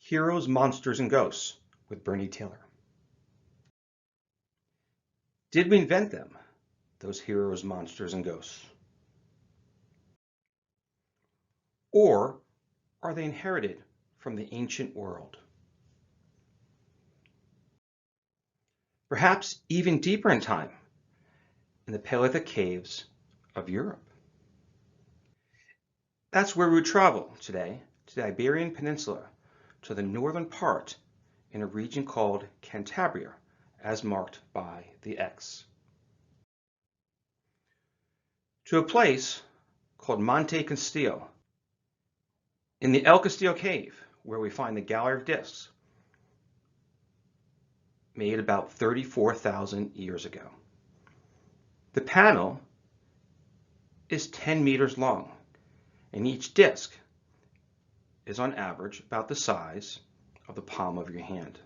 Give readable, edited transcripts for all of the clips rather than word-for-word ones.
Heroes, Monsters, and Ghosts with Bernie Taylor. Did we invent them, those heroes, monsters, and ghosts? Or are they inherited from the ancient world? Perhaps even deeper in time, in the Paleolithic caves of Europe. That's where we travel today, to the Iberian Peninsula, to the northern part in a region called Cantabria, as marked by the X. To a place called Monte Castillo, in the El Castillo cave, where we find the Gallery of Discs, made about 34,000 years ago. The panel is 10 meters long, and each disc is on average about the size of the palm of your hand.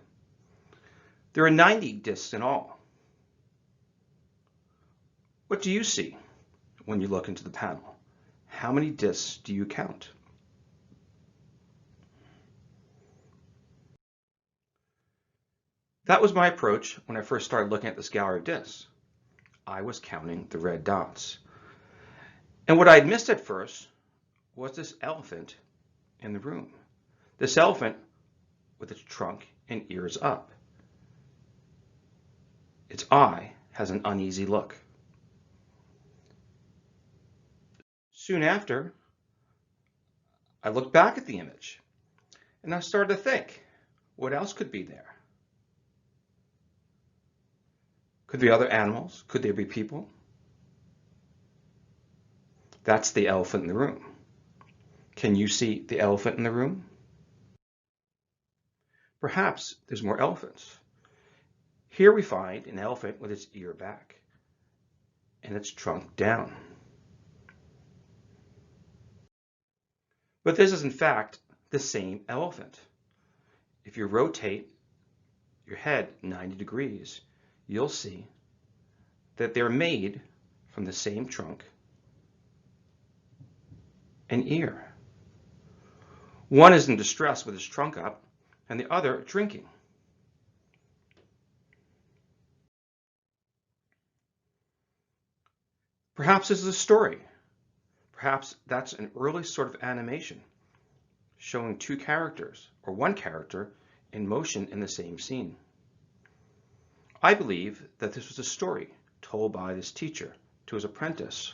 There are 90 discs in all. What do you see when you look into the panel? How many discs do you count? That was my approach when I first started looking at this gallery of discs. I was counting the red dots. And what I had missed at first was this elephant in the room. This elephant with its trunk and ears up. Its eye has an uneasy look. Soon after, I looked back at the image and I started to think, what else could be there? Could there be other animals? Could there be people? That's the elephant in the room. Can you see the elephant in the room? Perhaps there's more elephants. Here we find an elephant with its ear back and its trunk down. But this is in fact the same elephant. If you rotate your head 90 degrees, you'll see that they're made from the same trunk and ear. One is in distress with his trunk up, and the other drinking. Perhaps this is a story. Perhaps that's an early sort of animation showing two characters, or one character, in motion in the same scene. I believe that this was a story told by this teacher to his apprentice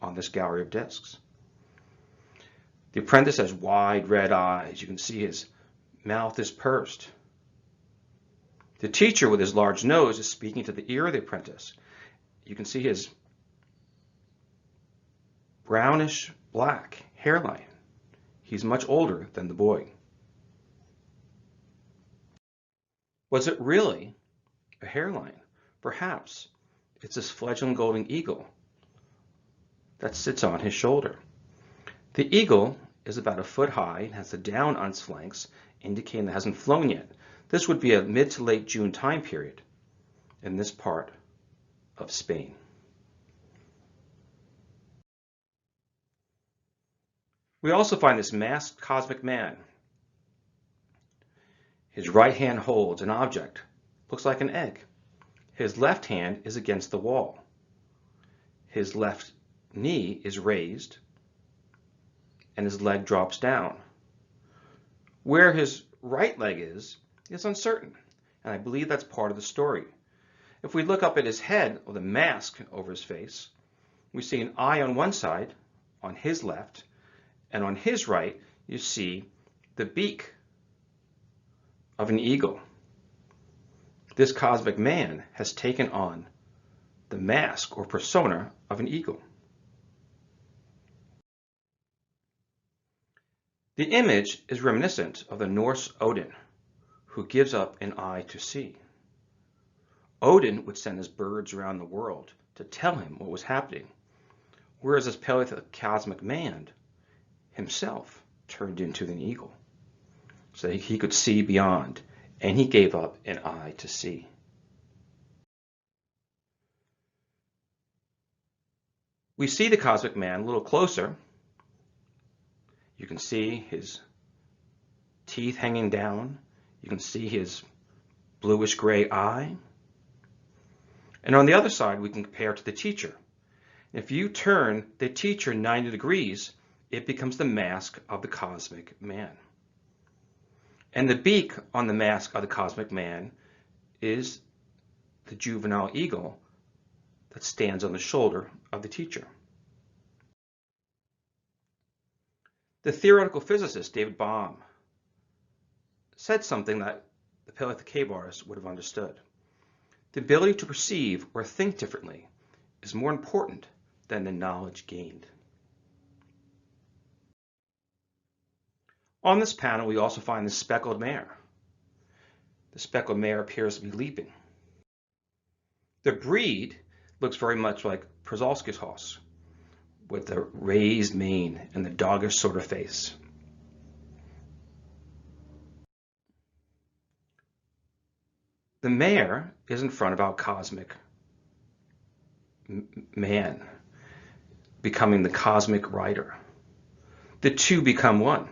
on this gallery of discs. The apprentice has wide red eyes. You can see his mouth is pursed. The teacher with his large nose is speaking to the ear of the apprentice. You can see his brownish black hairline. He's much older than the boy. Was it really a hairline? Perhaps it's this fledgling golden eagle that sits on his shoulder. The eagle is about a foot high and has the down on its flanks, indicating it hasn't flown yet. This would be a mid to late June time period in this part of Spain. We also find this masked cosmic man. His right hand holds an object, looks like an egg. His left hand is against the wall. His left knee is raised, and his leg drops down. Where his right leg is uncertain, and I believe that's part of the story. If we look up at his head, or the mask over his face, we see an eye on one side, on his left, and on his right, you see the beak of an eagle. This cosmic man has taken on the mask or persona of an eagle. The image is reminiscent of the Norse Odin, who gives up an eye to see. Odin would send his birds around the world to tell him what was happening, whereas this Paleolithic cosmic man himself turned into an eagle, so that he could see beyond, and he gave up an eye to see. We see the cosmic man a little closer. You can see his teeth hanging down. You can see his bluish gray eye. And on the other side, we can compare to the teacher. If you turn the teacher 90 degrees, it becomes the mask of the cosmic man. And the beak on the mask of the cosmic man is the juvenile eagle that stands on the shoulder of the teacher. The theoretical physicist David Bohm said something that the Paleolithic cave artists would have understood. The ability to perceive or think differently is more important than the knowledge gained. On this panel, we also find the speckled mare. The speckled mare appears to be leaping. The breed looks very much like Przewalski's horse, with the raised mane and the doggish sort of face. The mare is in front of our cosmic man, becoming the cosmic rider. The two become one.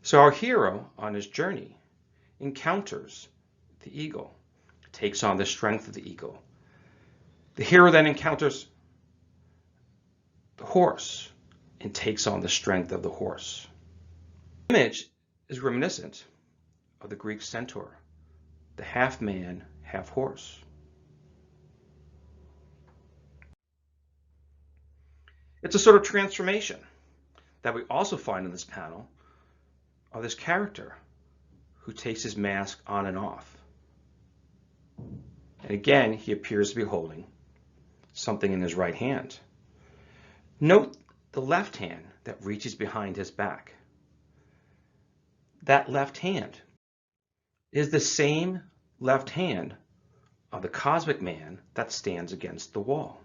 So our hero on his journey encounters the eagle, takes on the strength of the eagle. The hero then encounters the horse and takes on the strength of the horse. The image is reminiscent of the Greek centaur, the half man, half horse. It's a sort of transformation that we also find in this panel of this character who takes his mask on and off. And again, he appears to be holding something in his right hand. Note the left hand that reaches behind his back. That left hand is the same left hand of the cosmic man that stands against the wall.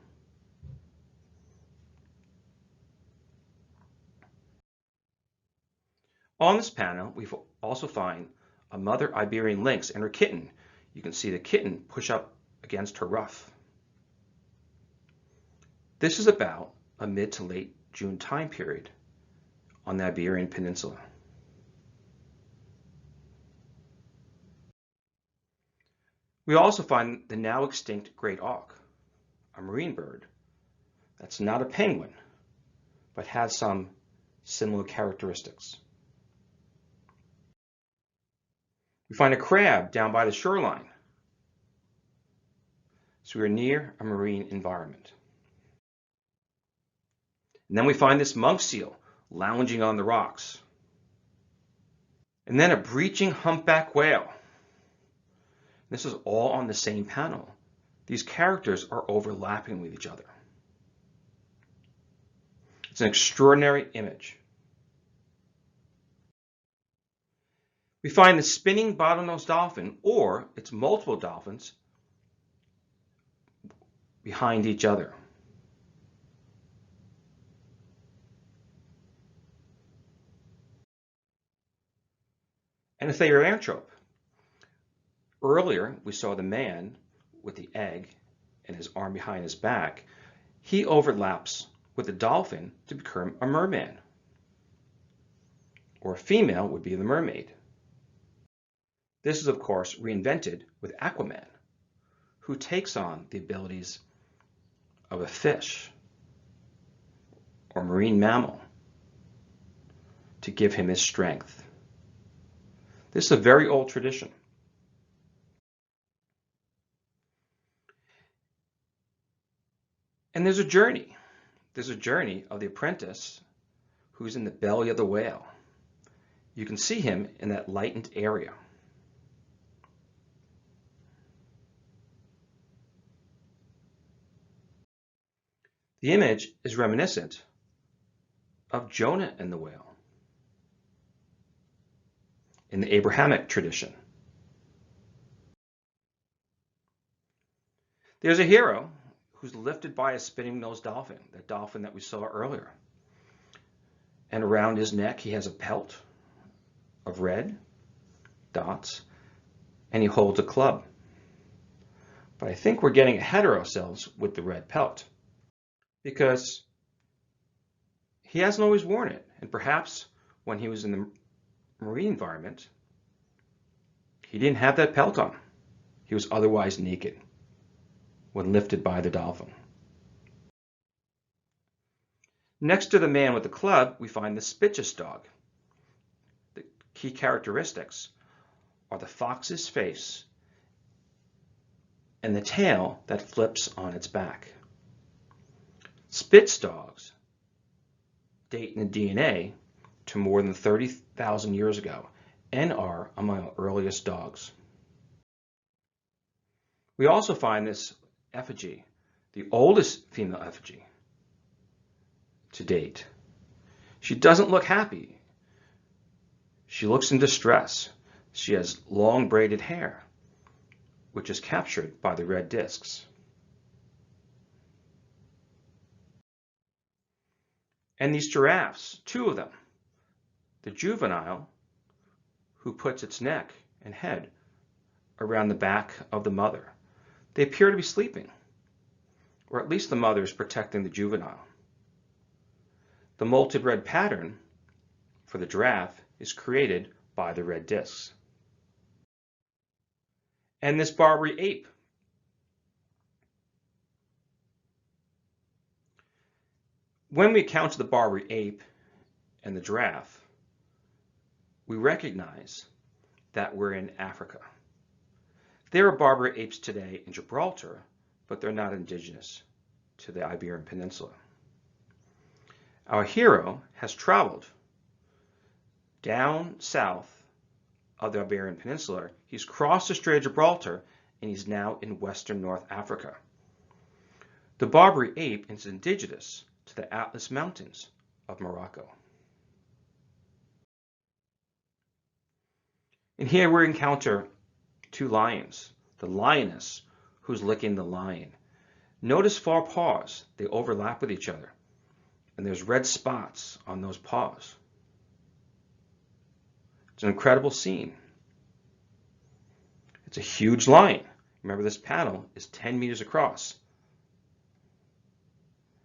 On this panel, we also find a mother Iberian lynx and her kitten. You can see the kitten push up against her ruff. This is about a mid to late June time period on the Iberian Peninsula. We also find the now extinct great auk, a marine bird that's not a penguin, but has some similar characteristics. We find a crab down by the shoreline. So we're near a marine environment. And then we find this monk seal lounging on the rocks. And then a breaching humpback whale. This is all on the same panel. These characters are overlapping with each other. It's an extraordinary image. We find the spinning bottlenose dolphin, or its multiple dolphins, behind each other. And a therianthrope. Earlier, we saw the man with the egg and his arm behind his back. He overlaps with the dolphin to become a merman. Or a female would be the mermaid. This is, of course, reinvented with Aquaman, who takes on the abilities of a fish or marine mammal to give him his strength. This is a very old tradition. And there's a journey. There's a journey of the apprentice who's in the belly of the whale. You can see him in that lightened area. The image is reminiscent of Jonah and the whale in the Abrahamic tradition. There's a hero who's lifted by a spinning-nosed dolphin, the dolphin that we saw earlier. And around his neck, he has a pelt of red dots, and he holds a club. But I think we're getting ahead of ourselves with the red pelt, because he hasn't always worn it. And perhaps when he was in the marine environment, he didn't have that pelt on. He was otherwise naked when lifted by the dolphin. Next to the man with the club, we find the Spitzes dog. The key characteristics are the fox's face and the tail that flips on its back. Spitz dogs date in the DNA to more than 30,000 years ago and are among our earliest dogs. We also find this effigy, the oldest female effigy to date. She doesn't look happy. She looks in distress. She has long braided hair, which is captured by the red discs. And these giraffes, two of them, the juvenile, who puts its neck and head around the back of the mother. They appear to be sleeping, or at least the mother is protecting the juvenile. The molted red pattern for the giraffe is created by the red discs. And this Barbary ape. When we count the Barbary ape and the giraffe, we recognize that we're in Africa. There are Barbary apes today in Gibraltar, but they're not indigenous to the Iberian Peninsula. Our hero has traveled down south of the Iberian Peninsula. He's crossed the Strait of Gibraltar, and he's now in western North Africa. The Barbary ape is indigenous to the Atlas Mountains of Morocco. And here we encounter two lions. The lioness who's licking the lion. Notice far paws. They overlap with each other. And there's red spots on those paws. It's an incredible scene. It's a huge lion. Remember, this panel is 10 meters across.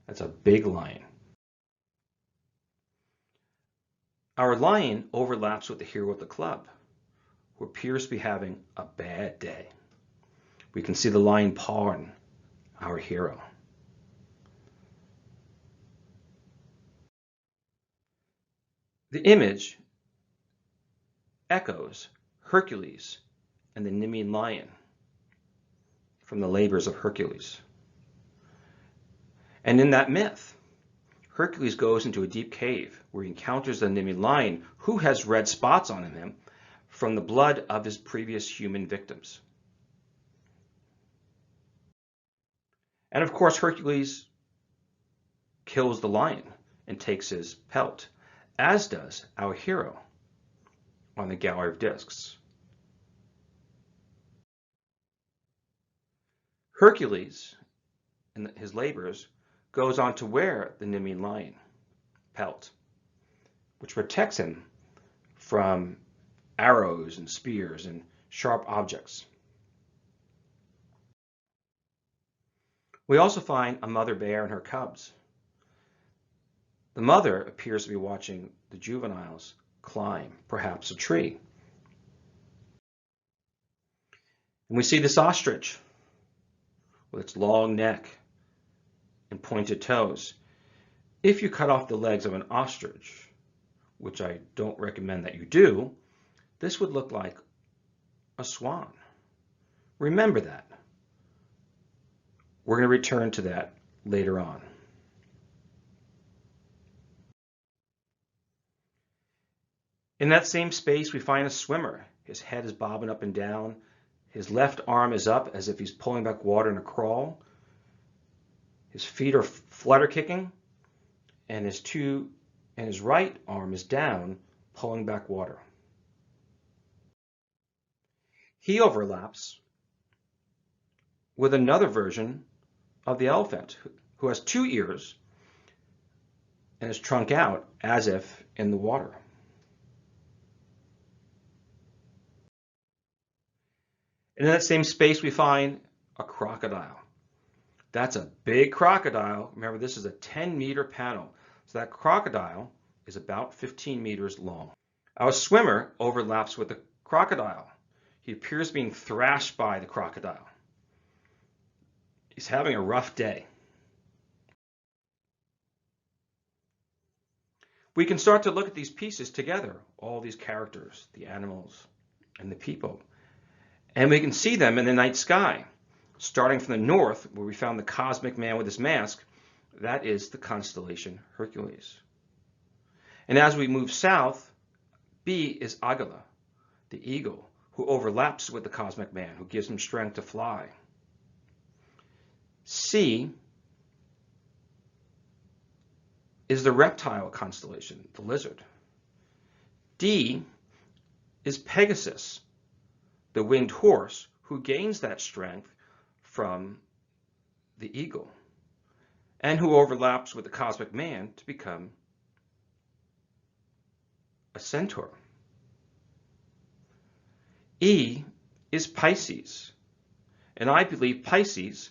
That's a big lion. Our lion overlaps with the hero of the club, who appears to be having a bad day. We can see the lion pawing our hero. The image echoes Hercules and the Nemean lion from the labors of Hercules. And in that myth, Hercules goes into a deep cave where he encounters the Nemean lion, who has red spots on him from the blood of his previous human victims. And of course, Hercules kills the lion and takes his pelt, as does our hero on the gallery of discs. Hercules, in his labors, goes on to wear the Nemean lion pelt, which protects him from arrows and spears and sharp objects. We also find a mother bear and her cubs. The mother appears to be watching the juveniles climb, perhaps a tree. And we see this ostrich with its long neck and pointed toes. If you cut off the legs of an ostrich, which I don't recommend that you do, this would look like a swan. Remember that. We're going to return to that later on. In that same space, we find a swimmer. His head is bobbing up and down. His left arm is up as if he's pulling back water in a crawl. His feet are flutter kicking, and his right arm is down, pulling back water. He overlaps with another version of the elephant, who has two ears and is trunk out as if in the water. And in that same space, we find a crocodile. That's a big crocodile. Remember, this is a 10-meter panel. So that crocodile is about 15 meters long. Our swimmer overlaps with the crocodile. He appears being thrashed by the crocodile. He's having a rough day. We can start to look at these pieces together, all these characters, the animals, and the people. And we can see them in the night sky. Starting from the north, where we found the cosmic man with his mask, that is the constellation Hercules. And as we move south, B is Agala, the eagle, who overlaps with the cosmic man, who gives him strength to fly. C is the reptile constellation, the lizard. D is Pegasus, the winged horse, who gains that strength from the eagle, and who overlaps with the cosmic man to become a centaur. E is Pisces, and I believe Pisces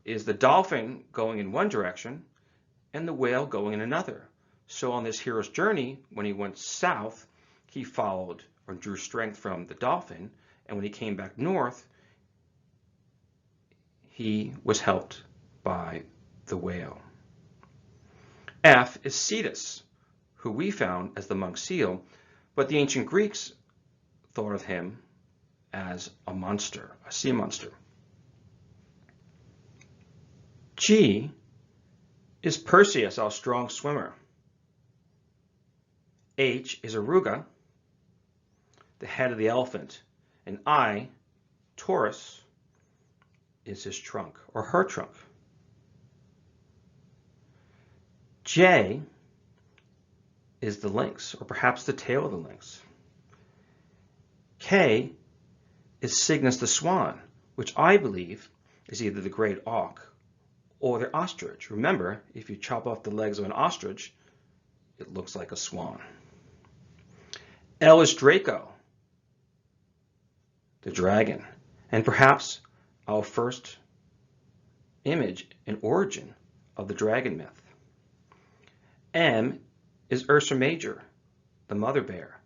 is the dolphin going in one direction and the whale going in another. So on this hero's journey, when he went south, he followed or drew strength from the dolphin, and when he came back north, he was helped by the whale. F is Cetus, who we found as the monk seal, but the ancient Greeks thought of him as a monster, a sea monster. G is Perseus, our strong swimmer. H is Aruga, the head of the elephant, and I, Taurus, is his trunk, or her trunk. J is the lynx, or perhaps the tail of the lynx. K is Cygnus the swan, which I believe is either the great auk or the ostrich. Remember, if you chop off the legs of an ostrich, it looks like a swan. L is Draco, the dragon, and perhaps our first image and origin of the dragon myth. M is Ursa Major, the mother bear,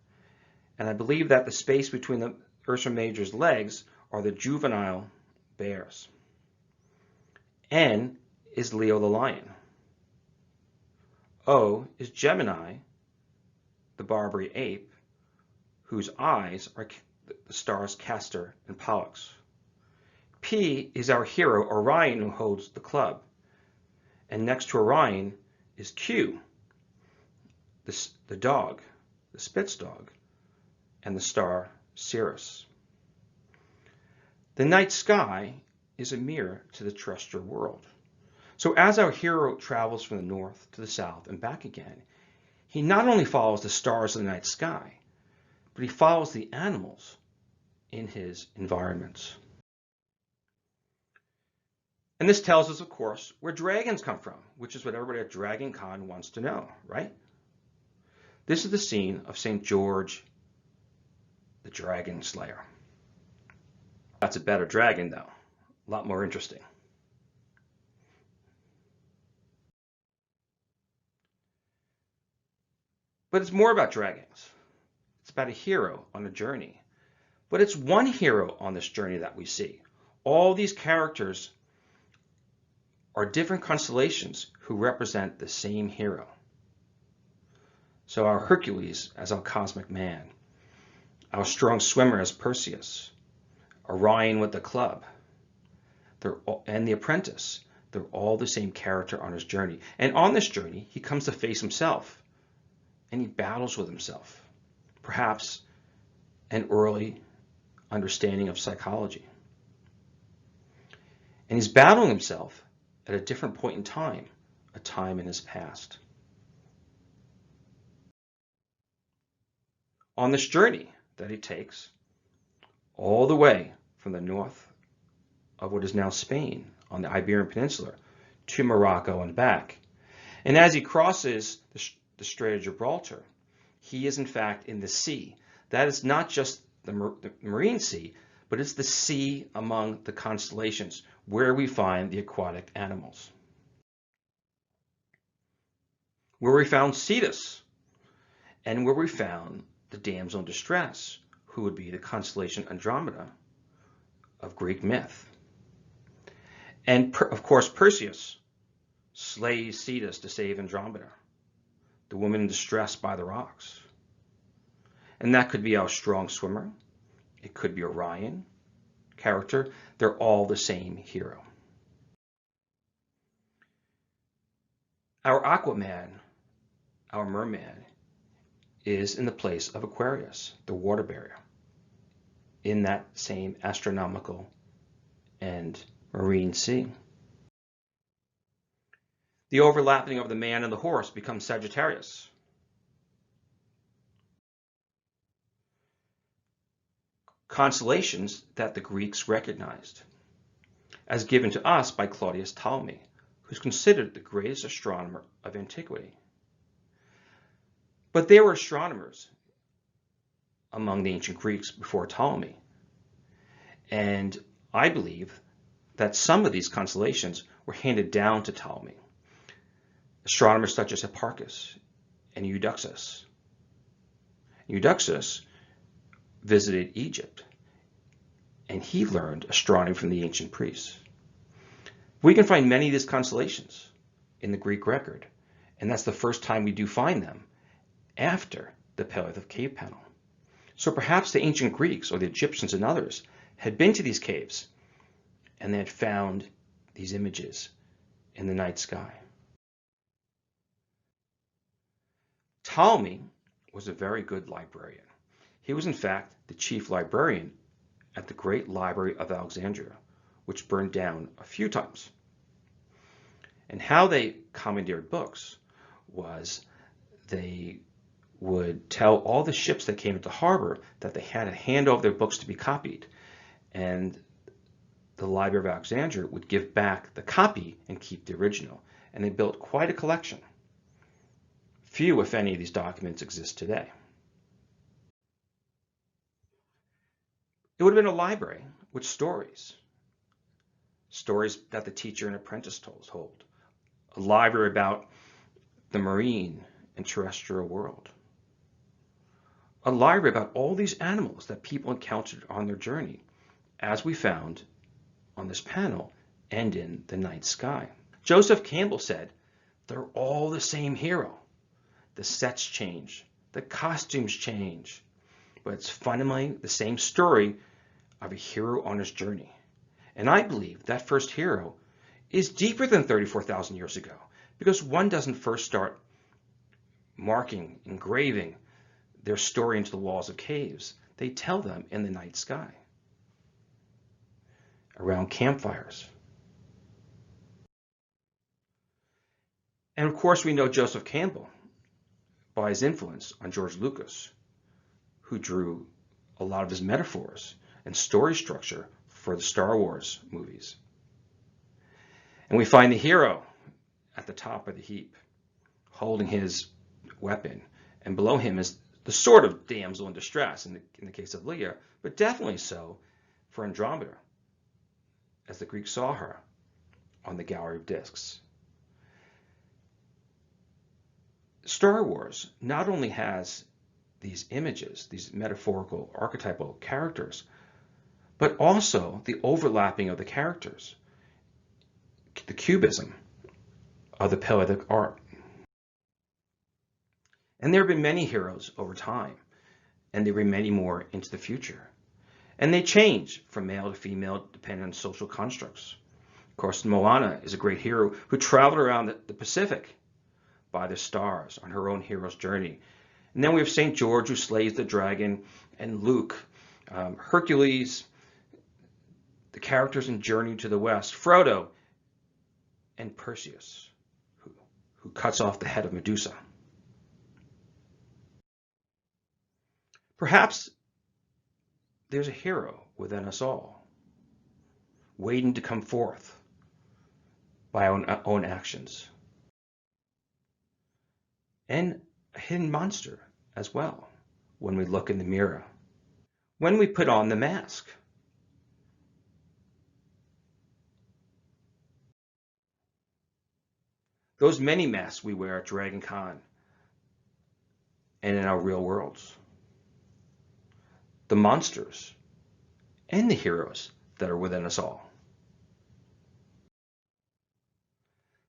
and I believe that the space between the Ursa Major's legs are the juvenile bears. N is Leo the lion. O is Gemini, the Barbary ape, whose eyes are the stars Castor and Pollux. P is our hero Orion, who holds the club. And next to Orion is Q, the dog, the Spitz dog, and the star Sirius. The night sky is a mirror to the terrestrial world. So as our hero travels from the north to the south and back again, he not only follows the stars of the night sky, but he follows the animals in his environments. And this tells us, of course, where dragons come from, which is what everybody at DragonCon wants to know, right? This is the scene of St. George, the Dragon Slayer. That's a better dragon, though. A lot more interesting. But it's more about dragons. It's about a hero on a journey. But it's one hero on this journey that we see. All these characters are different constellations who represent the same hero. So our Hercules as our cosmic man, our strong swimmer as Perseus, Orion with the club, and the apprentice, they're all the same character on his journey. And on this journey, he comes to face himself, and he battles with himself, perhaps an early understanding of psychology. And he's battling himself at a different point in time, a time in his past. On this journey that he takes all the way from the north of what is now Spain on the Iberian Peninsula to Morocco and back. And as he crosses the Strait of Gibraltar, he is in fact in the sea. That is not just the marine sea, but it's the sea among the constellations where we find the aquatic animals. Where we found Cetus, and where we found the damsel in distress, who would be the constellation Andromeda of Greek myth. And of course, Perseus slays Cetus to save Andromeda, the woman in distress by the rocks. And that could be our strong swimmer. It could be Orion character. They're all the same hero. Our Aquaman, our merman, is in the place of Aquarius, the water barrier, in that same astronomical and marine sea. The overlapping of the man and the horse becomes Sagittarius. Constellations that the Greeks recognized as given to us by Claudius Ptolemy, who's considered the greatest astronomer of antiquity. But there were astronomers among the ancient Greeks before Ptolemy, and I believe that some of these constellations were handed down to Ptolemy. Astronomers such as Hipparchus and Eudoxus. Eudoxus visited Egypt, and he learned astronomy from the ancient priests. We can find many of these constellations in the Greek record, and that's the first time we do find them after the Paleolithic cave panel. So perhaps the ancient Greeks or the Egyptians and others had been to these caves and they had found these images in the night sky. Ptolemy was a very good librarian. He was in fact the chief librarian at the Great Library of Alexandria, which burned down a few times. And how they commandeered books was they would tell all the ships that came into harbor that they had to hand over their books to be copied. And the Library of Alexandria would give back the copy and keep the original. And they built quite a collection. Few, if any, of these documents exist today. It would have been a library with stories. Stories that the teacher and apprentice told. A library about the marine and terrestrial world. A library about all these animals that people encountered on their journey, as we found on this panel and in the night sky. Joseph Campbell said, they're all the same hero. The sets change, the costumes change, but it's fundamentally the same story of a hero on his journey. And I believe that first hero is deeper than 34,000 years ago, because one doesn't first start marking, engraving their story into the walls of caves. They tell them in the night sky, around campfires. And of course we know Joseph Campbell by his influence on George Lucas, who drew a lot of his metaphors and story structure for the Star Wars movies. And we find the hero at the top of the heap, holding his weapon, and below him is the sort of damsel in distress in the case of Leah, but definitely so for Andromeda, as the Greeks saw her on the gallery of discs. Star Wars not only has these images, these metaphorical archetypal characters, but also the overlapping of the characters, the cubism of the Paleolithic art. And there have been many heroes over time, and there will be many more into the future. And they change from male to female depending on social constructs. Of course, Moana is a great hero who traveled around the Pacific by the stars on her own hero's journey. And then we have St. George who slays the dragon, and Luke, Hercules, the characters in Journey to the West, Frodo, and Perseus, who cuts off the head of Medusa. Perhaps there's a hero within us all, waiting to come forth by our own actions. And a hidden monster as well when we look in the mirror, when we put on the mask. Those many masks we wear at DragonCon and in our real worlds. the monsters, and the heroes that are within us all.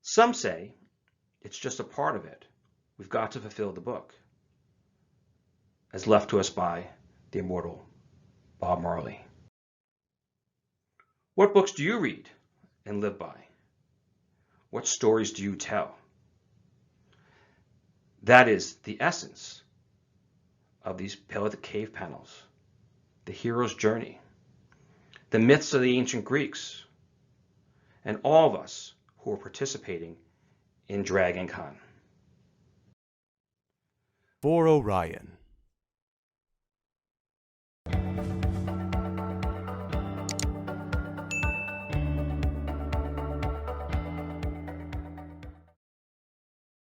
Some say it's just a part of it. We've got to fulfill the book, as left to us by the immortal Bob Marley. What books do you read and live by? What stories do you tell? That is the essence of these Paleolithic cave panels, the hero's journey, the myths of the ancient Greeks, and all of us who are participating in DragonCon. Before Orion.